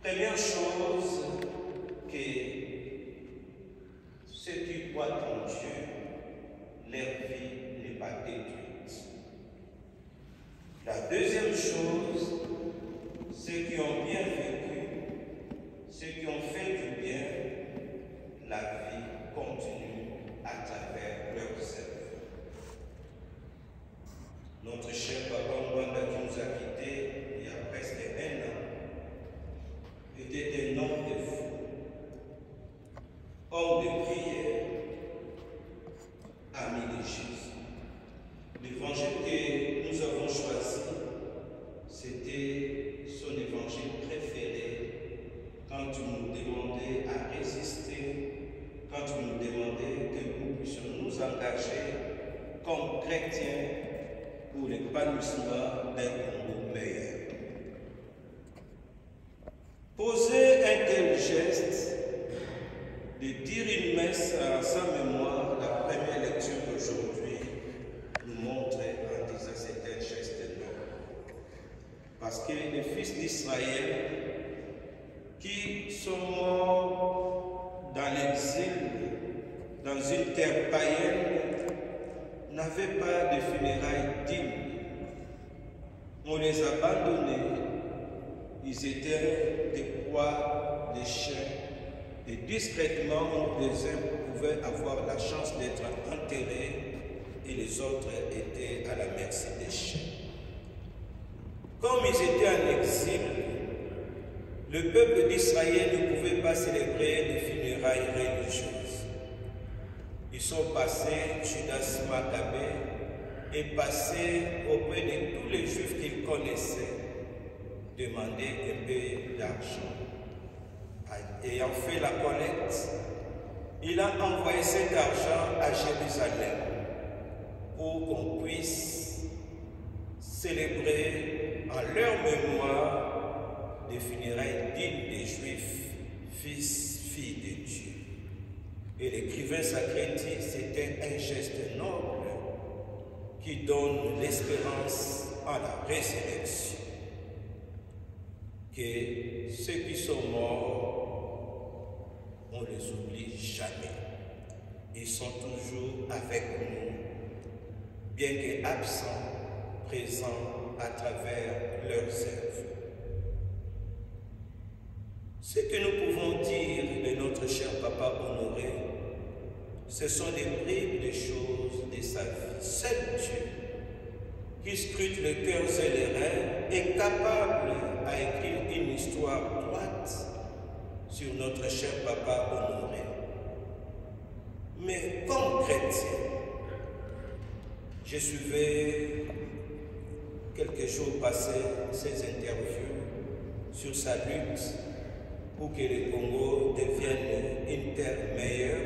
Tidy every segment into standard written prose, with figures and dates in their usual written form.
Première chose, que ceux qui croient en Dieu, leur vie n'est pas détruite. La deuxième chose, ceux qui ont bien vécu, ceux qui ont fait du bien, la vie continue à travers leurs œuvres. Notre cher Papa Mwanda qui nous a quittés il y a presque 1 an, était un homme de fou, homme de prière, ami de Jésus. L'évangile que nous avons choisi, c'était son évangile préféré quand tu nous demandais à résister, quand tu nous demandais que nous puissions nous engager comme chrétiens pour l'épanouissement d'un Congo meilleur. Poser un tel geste, de dire une messe à sa mémoire, la première lecture d'aujourd'hui nous montre en disant que c'est un geste noble. Parce que les fils d'Israël qui sont morts dans l'exil, dans une terre païenne, n'avaient pas de funérailles dignes. On les a abandonnés. Ils étaient des proies, des chiens, et discrètement, les uns pouvaient avoir la chance d'être enterrés et les autres étaient à la merci des chiens. Comme ils étaient en exil, le peuple d'Israël ne pouvait pas célébrer les funérailles religieuses. Ils sont passés, Judas Maccabée est passé auprès de tous les Juifs qu'ils connaissaient, demander un peu d'argent. Ayant fait la collecte, il a envoyé cet argent à Jérusalem pour qu'on puisse célébrer en leur mémoire des funérailles dignes des Juifs, fils, filles de Dieu. Et l'écrivain sacré dit, c'était un geste noble qui donne l'espérance à la résurrection. Que ceux qui sont morts, on ne les oublie jamais. Ils sont toujours avec nous, bien qu'absents, présents à travers leurs œuvres. Ce que nous pouvons dire de notre cher Papa Honoré, ce sont des bribes de choses de sa vie. Seul Dieu, qui scrute les cœurs et les reins, est capable à écrire une histoire droite sur notre cher Papa Honoré. Mais comme chrétien, je suivais quelques jours passés ses interviews sur sa lutte pour que le Congo devienne une terre meilleure.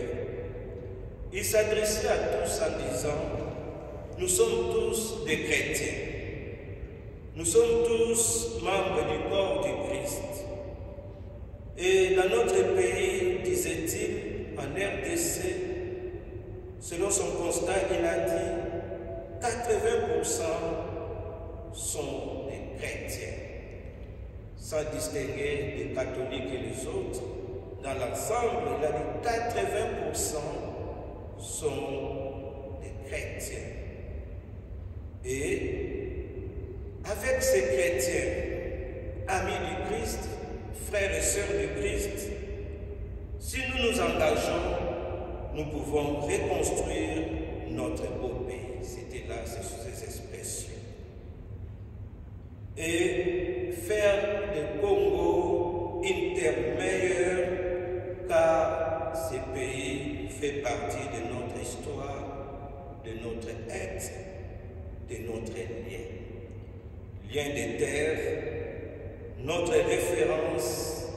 Il s'adressait à tous en disant: nous sommes tous des chrétiens. Nous sommes tous membres du corps du Christ. Et dans notre pays, disait-il, en RDC, selon son constat, il a dit 80% sont des chrétiens, sans distinguer les catholiques et les autres. Dans l'ensemble, il a dit 80% sont des chrétiens. Et avec ces chrétiens, amis du Christ, frères et sœurs du Christ, si nous nous engageons, nous pouvons reconstruire notre beau pays. C'était là ces expressions. Et faire de Congo une terre meilleure, car ce pays fait partie de notre histoire, de notre être, de notre lien. Lien des terres, notre référence,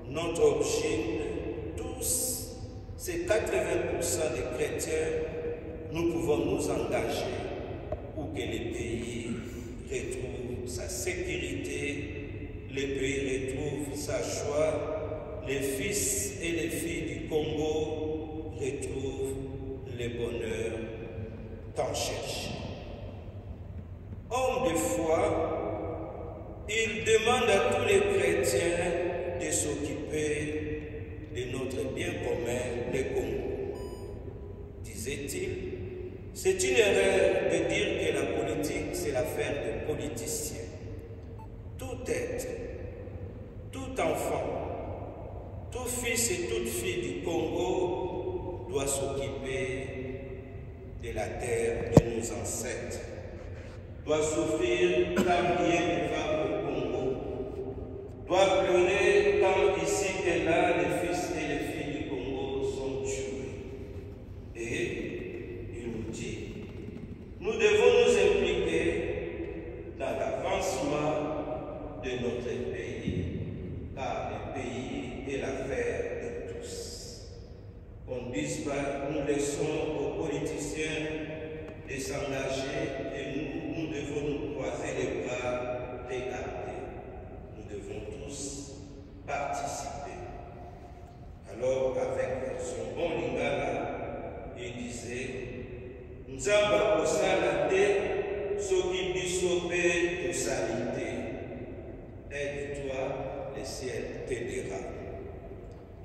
notre origine, tous ces 80% des chrétiens, nous pouvons nous engager pour que le pays retrouve sa sécurité, le pays retrouve sa joie, les fils et les filles du Congo retrouvent le bonheur tant cherché. Homme de foi, il demande à tous les chrétiens de s'occuper de notre bien commun, le Congo. Disait-il, c'est une erreur de dire que la politique, c'est l'affaire des politiciens. Tout être, tout enfant, tout fils et toute fille du Congo doit s'occuper de la terre de nos ancêtres, doit souffrir quand rien ne va au Congo, doit pleurer quand ici et là les fils et les filles du Congo sont tués. Et il nous dit, nous devons nous impliquer dans l'avancement de notre pays, car le pays est l'affaire de tous. On ne dise pas, nous laissons aux politiciens de s'engager et nous devons nous croiser les bras, regarder. Nous devons tous participer. Alors, avec son bon lingala, il disait, Nzamba kosala te, soki biso pe tosali te. Aide-toi, le ciel t'aidera.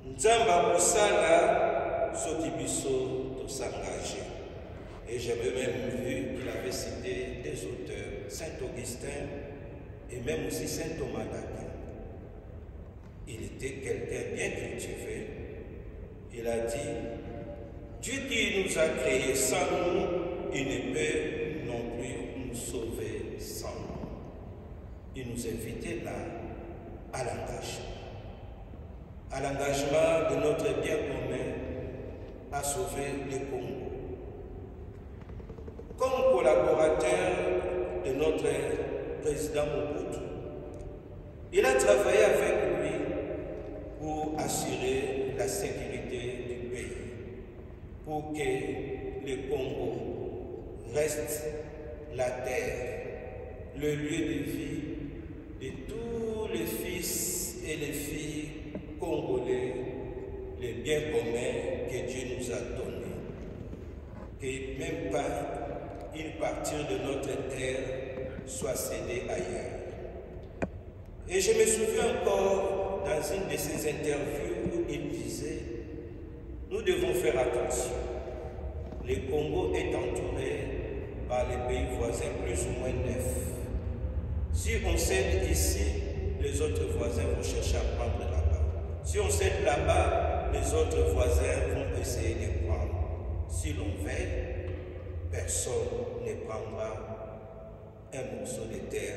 Nzamba kosala, soki biso tosengage. Et j'avais même vu qu'il avait cité des auteurs, Saint-Augustin et même aussi Saint Thomas d'Aquin. Il était quelqu'un bien cultivé. Il a dit, Dieu qui nous a créés sans nous, il ne peut non plus nous sauver sans nous. Il nous invitait là à l'engagement de notre bien commun à sauver le Congo. Comme collaborateur de notre président Mobutu, il a travaillé avec lui pour assurer la sécurité du pays, pour que le Congo reste la terre, le lieu de vie de tous les fils et les filles congolais, les biens communs que Dieu nous a donnés, que même pas une partie de notre terre soit cédée ailleurs. Et je me souviens encore dans une de ses interviews où il disait, nous devons faire attention. Le Congo est entouré par les pays voisins plus ou moins neufs. Si on cède ici, les autres voisins vont chercher à prendre là-bas. Si on cède là-bas, les autres voisins vont essayer de prendre. Si l'on veille, personne ne prendra un morceau de terre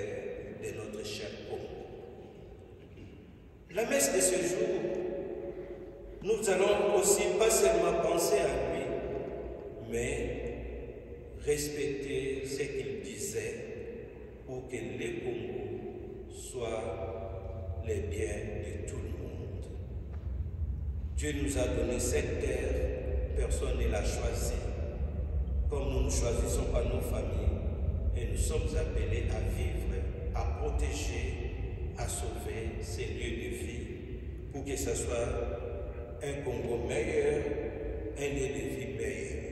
de notre cher Congo. La messe de ce jour, nous allons aussi pas seulement penser à lui, mais respecter ce qu'il disait pour que le Congo soit les biens de tout le monde. Dieu nous a donné cette terre, personne ne l'a choisie. Comme nous ne choisissons pas nos familles, et nous sommes appelés à vivre, à protéger, à sauver ces lieux de vie, pour que ce soit un Congo meilleur, un lieu de vie meilleur.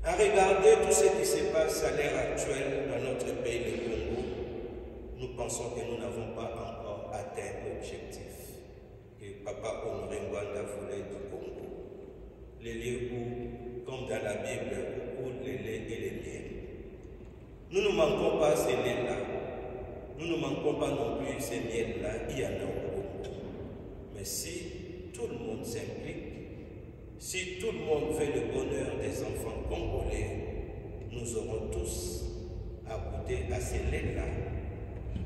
À regarder tout ce qui se passe à l'heure actuelle dans notre pays, le Congo, nous pensons que nous n'avons pas encore atteint l'objectif que Papa Honoré Ngwanda voulait du Congo. Les lieux où, comme dans la Bible, où coulent les laits et les miels. Nous ne manquons pas ces laits-là. Nous ne manquons pas non plus ces miels-là. Il y en a au Congo. Mais si tout le monde s'implique, si tout le monde fait le bonheur des enfants congolais, nous aurons tous à goûter à ces laits-là,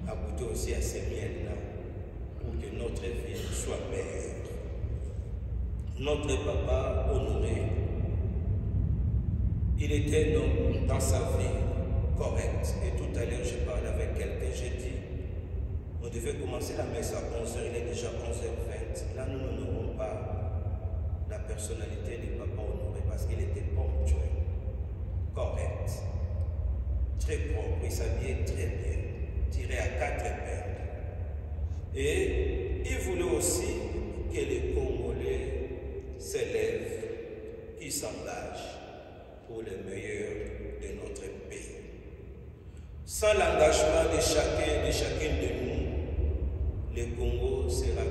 à goûter aussi à ces miels-là, pour que notre vie soit meilleure. Notre papa Honoré, il était un homme dans sa vie correct. Et tout à l'heure, je parlais avec quelqu'un, j'ai dit, on devait commencer la messe à 11h, il est déjà 11h20. Là, nous n'aurons pas la personnalité du papa Honoré parce qu'il était ponctuel, correct, très propre, il s'habillait très bien, tiré à 4 épingles. Et il voulait aussi que les Congolais s'élèvent, qui s'engagent pour le meilleur de notre pays. Sans l'engagement de chacun et de chacune de nous, le Congo sera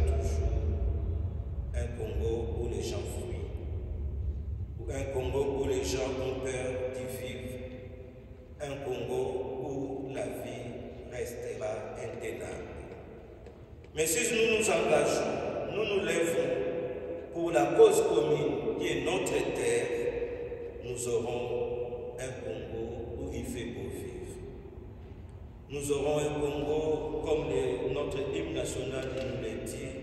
Mais si nous nous engageons, nous nous lèvons pour la cause commune qui est notre terre, nous aurons un Congo où il fait beau vivre. Nous aurons un Congo, comme notre hymne national nous l'a dit,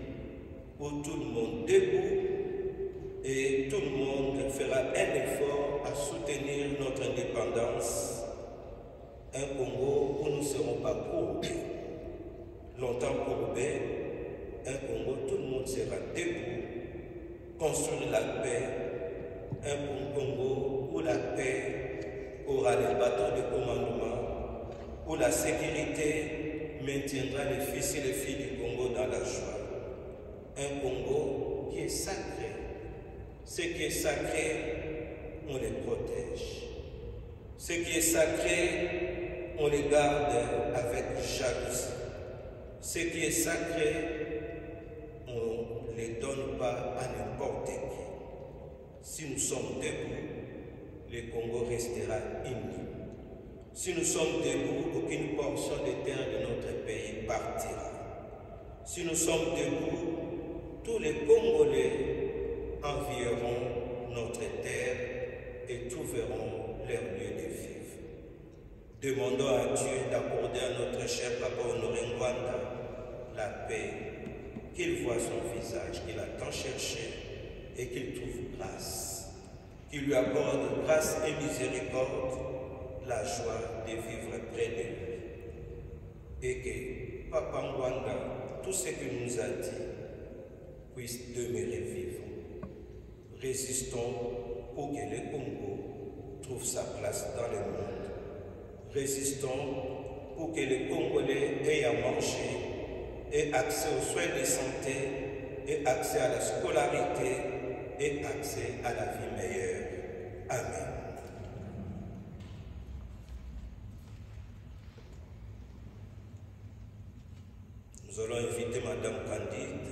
où tout le monde debout et tout le monde fera un effort à soutenir notre indépendance. Un Congo où nous ne serons pas courbés, longtemps courbés. Un Congo où tout le monde sera debout, construire la paix. Un Congo où la paix aura les bâtons de commandement, où la sécurité maintiendra les fils et les filles du Congo dans la joie. Un Congo qui est sacré. Ce qui est sacré, on les protège. Ce qui est sacré, on les garde avec jalousie. Ce qui est sacré, on ne les donne pas à n'importe qui. Si nous sommes debout, le Congo restera uni. Si nous sommes debout, aucune portion des terres de notre pays partira. Si nous sommes debout, tous les Congolais envieront notre terre et trouveront leur lieu de vivre. Demandons à Dieu d'accorder à notre cher Papa Honoré Ngwanda la paix, qu'il voie son visage, qu'il a tant cherché et qu'il trouve grâce. Qu'il lui accorde grâce et miséricorde, la joie de vivre près de lui. Et que Papa Ngwanda, tout ce qu'il nous a dit, puisse demeurer vivant. Résistons pour que le Congo trouve sa place dans le monde. Résistons pour que les Congolais aient à manger, aient accès aux soins de santé, aient accès à la scolarité, aient accès à la vie meilleure. Amen. Nous allons inviter Madame Candide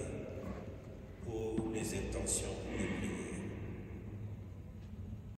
pour les intentions de prière.